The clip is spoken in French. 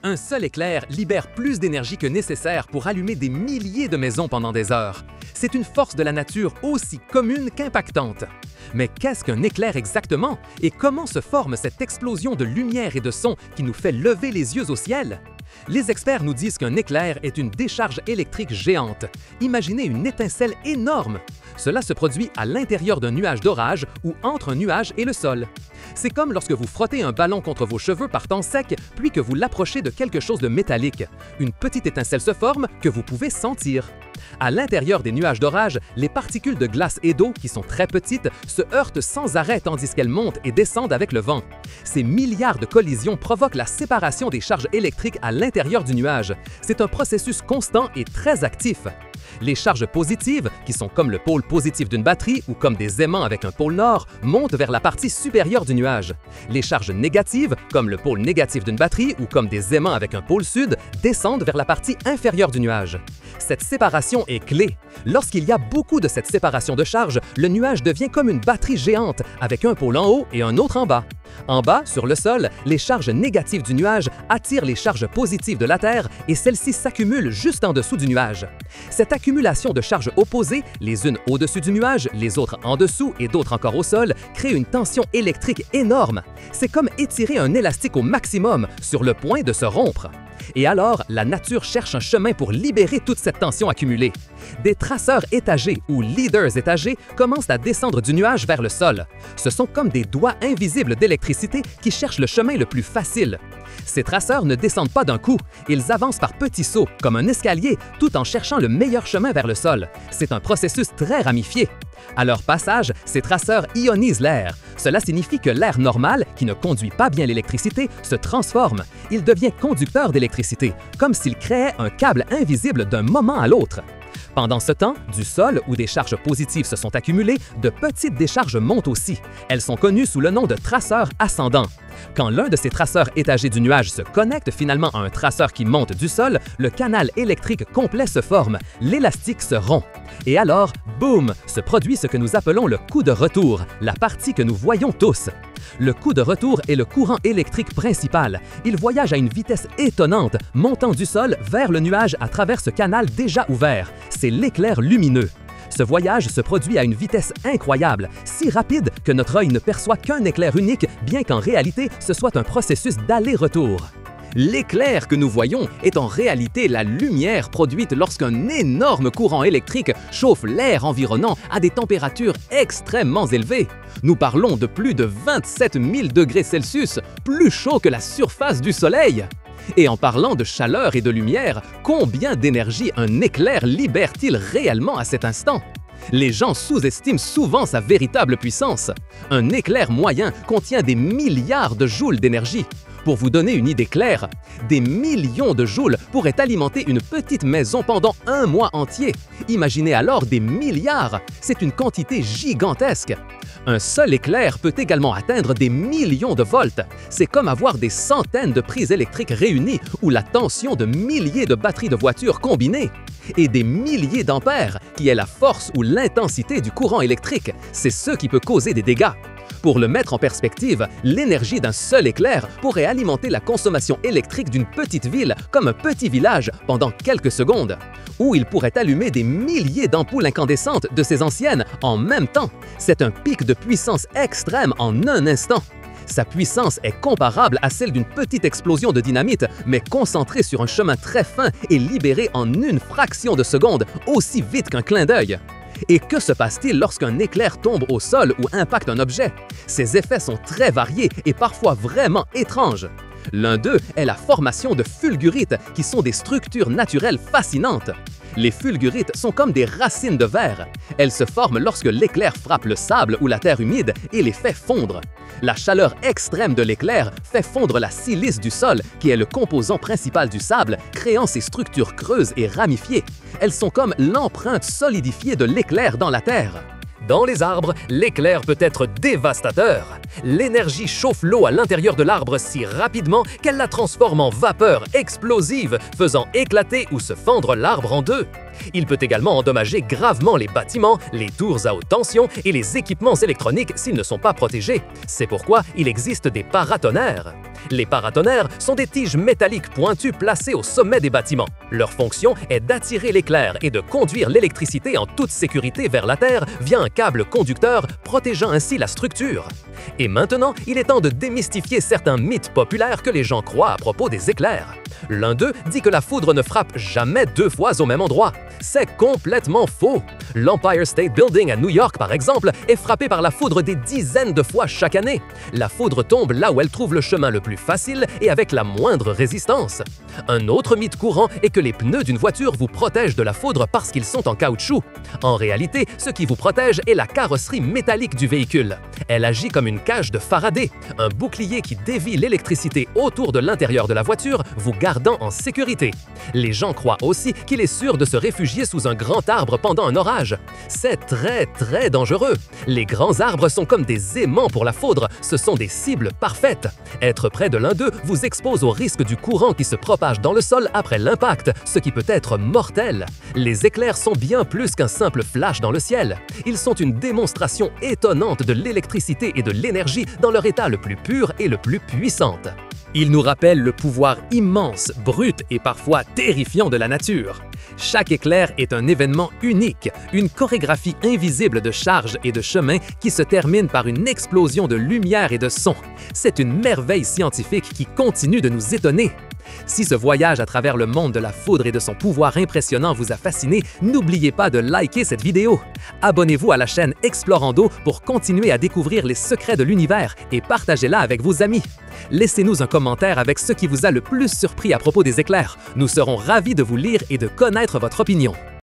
Un seul éclair libère plus d'énergie que nécessaire pour allumer des milliers de maisons pendant des heures. C'est une force de la nature aussi commune qu'impactante. Mais qu'est-ce qu'un éclair exactement? Et comment se forme cette explosion de lumière et de son qui nous fait lever les yeux au ciel? Les experts nous disent qu'un éclair est une décharge électrique géante. Imaginez une étincelle énorme. Cela se produit à l'intérieur d'un nuage d'orage ou entre un nuage et le sol. C'est comme lorsque vous frottez un ballon contre vos cheveux par temps sec, puis que vous l'approchez de quelque chose de métallique. Une petite étincelle se forme que vous pouvez sentir. À l'intérieur des nuages d'orage, les particules de glace et d'eau, qui sont très petites, se heurtent sans arrêt tandis qu'elles montent et descendent avec le vent. Ces milliards de collisions provoquent la séparation des charges électriques à l'intérieur du nuage. C'est un processus constant et très actif. Les charges positives, qui sont comme le pôle positif d'une batterie ou comme des aimants avec un pôle nord, montent vers la partie supérieure du nuage. Les charges négatives, comme le pôle négatif d'une batterie ou comme des aimants avec un pôle sud, descendent vers la partie inférieure du nuage. Cette séparation est clé. Lorsqu'il y a beaucoup de cette séparation de charges, le nuage devient comme une batterie géante, avec un pôle en haut et un autre en bas. En bas, sur le sol, les charges négatives du nuage attirent les charges positives de la Terre et celles-ci s'accumulent juste en dessous du nuage. Cette accumulation de charges opposées, les unes au-dessus du nuage, les autres en dessous et d'autres encore au sol, crée une tension électrique énorme. C'est comme étirer un élastique au maximum, sur le point de se rompre. Et alors, la nature cherche un chemin pour libérer toute cette tension accumulée. Des traceurs étagés ou leaders étagés commencent à descendre du nuage vers le sol. Ce sont comme des doigts invisibles d'électricité qui cherchent le chemin le plus facile. Ces traceurs ne descendent pas d'un coup, ils avancent par petits sauts, comme un escalier, tout en cherchant le meilleur chemin vers le sol. C'est un processus très ramifié. À leur passage, ces traceurs ionisent l'air. Cela signifie que l'air normal, qui ne conduit pas bien l'électricité, se transforme. Il devient conducteur d'électricité, comme s'il créait un câble invisible d'un moment à l'autre. Pendant ce temps, du sol où des charges positives se sont accumulées, de petites décharges montent aussi. Elles sont connues sous le nom de traceurs ascendants. Quand l'un de ces traceurs étagés du nuage se connecte finalement à un traceur qui monte du sol, le canal électrique complet se forme, l'élastique se rompt. Et alors, boum, se produit ce que nous appelons le coup de retour, la partie que nous voyons tous. Le coup de retour est le courant électrique principal. Il voyage à une vitesse étonnante, montant du sol vers le nuage à travers ce canal déjà ouvert. C'est l'éclair lumineux. Ce voyage se produit à une vitesse incroyable, si rapide que notre œil ne perçoit qu'un éclair unique, bien qu'en réalité, ce soit un processus d'aller-retour. L'éclair que nous voyons est en réalité la lumière produite lorsqu'un énorme courant électrique chauffe l'air environnant à des températures extrêmement élevées. Nous parlons de plus de 27 000 degrés Celsius, plus chaud que la surface du Soleil. Et en parlant de chaleur et de lumière, combien d'énergie un éclair libère-t-il réellement à cet instant? Les gens sous-estiment souvent sa véritable puissance. Un éclair moyen contient des milliards de joules d'énergie. Pour vous donner une idée claire, des millions de joules pourraient alimenter une petite maison pendant un mois entier. Imaginez alors des milliards, c'est une quantité gigantesque. Un seul éclair peut également atteindre des millions de volts. C'est comme avoir des centaines de prises électriques réunies ou la tension de milliers de batteries de voitures combinées. Et des milliers d'ampères, qui est la force ou l'intensité du courant électrique, c'est ce qui peut causer des dégâts. Pour le mettre en perspective, l'énergie d'un seul éclair pourrait alimenter la consommation électrique d'une petite ville comme un petit village pendant quelques secondes. Ou il pourrait allumer des milliers d'ampoules incandescentes de ces anciennes en même temps. C'est un pic de puissance extrême en un instant. Sa puissance est comparable à celle d'une petite explosion de dynamite, mais concentrée sur un chemin très fin et libérée en une fraction de seconde, aussi vite qu'un clin d'œil. Et que se passe-t-il lorsqu'un éclair tombe au sol ou impacte un objet? Ces effets sont très variés et parfois vraiment étranges. L'un d'eux est la formation de fulgurites, qui sont des structures naturelles fascinantes. Les fulgurites sont comme des racines de verre. Elles se forment lorsque l'éclair frappe le sable ou la terre humide et les fait fondre. La chaleur extrême de l'éclair fait fondre la silice du sol, qui est le composant principal du sable, créant ces structures creuses et ramifiées. Elles sont comme l'empreinte solidifiée de l'éclair dans la terre. Dans les arbres, l'éclair peut être dévastateur. L'énergie chauffe l'eau à l'intérieur de l'arbre si rapidement qu'elle la transforme en vapeur explosive, faisant éclater ou se fendre l'arbre en deux. Il peut également endommager gravement les bâtiments, les tours à haute tension et les équipements électroniques s'ils ne sont pas protégés. C'est pourquoi il existe des paratonnerres. Les paratonnerres sont des tiges métalliques pointues placées au sommet des bâtiments. Leur fonction est d'attirer l'éclair et de conduire l'électricité en toute sécurité vers la Terre via un câble conducteur, protégeant ainsi la structure. Et maintenant, il est temps de démystifier certains mythes populaires que les gens croient à propos des éclairs. L'un d'eux dit que la foudre ne frappe jamais 2 fois au même endroit. C'est complètement faux. L'Empire State Building à New York, par exemple, est frappé par la foudre des dizaines de fois chaque année. La foudre tombe là où elle trouve le chemin le plus facile et avec la moindre résistance. Un autre mythe courant est que les pneus d'une voiture vous protègent de la foudre parce qu'ils sont en caoutchouc. En réalité, ce qui vous protège est la carrosserie métallique du véhicule. Elle agit comme une cage de Faraday, un bouclier qui dévie l'électricité autour de l'intérieur de la voiture, vous gardant en sécurité. Les gens croient aussi qu'il est sûr de se réfugier sous un grand arbre pendant un orage. C'est très dangereux. Les grands arbres sont comme des aimants pour la foudre, ce sont des cibles parfaites. Être près de l'un d'eux vous expose au risque du courant qui se propage dans le sol après l'impact, ce qui peut être mortel. Les éclairs sont bien plus qu'un simple flash dans le ciel. Ils sont une démonstration étonnante de l'électricité et de l'énergie dans leur état le plus pur et le plus puissant. Ils nous rappellent le pouvoir immense, brut et parfois terrifiant de la nature. Chaque éclair est un événement unique, une chorégraphie invisible de charges et de chemins qui se termine par une explosion de lumière et de son. C'est une merveille scientifique qui continue de nous étonner. Si ce voyage à travers le monde de la foudre et de son pouvoir impressionnant vous a fasciné, n'oubliez pas de liker cette vidéo. Abonnez-vous à la chaîne Explorando pour continuer à découvrir les secrets de l'univers et partagez-la avec vos amis. Laissez-nous un commentaire avec ce qui vous a le plus surpris à propos des éclairs. Nous serons ravis de vous lire et de connaître votre opinion.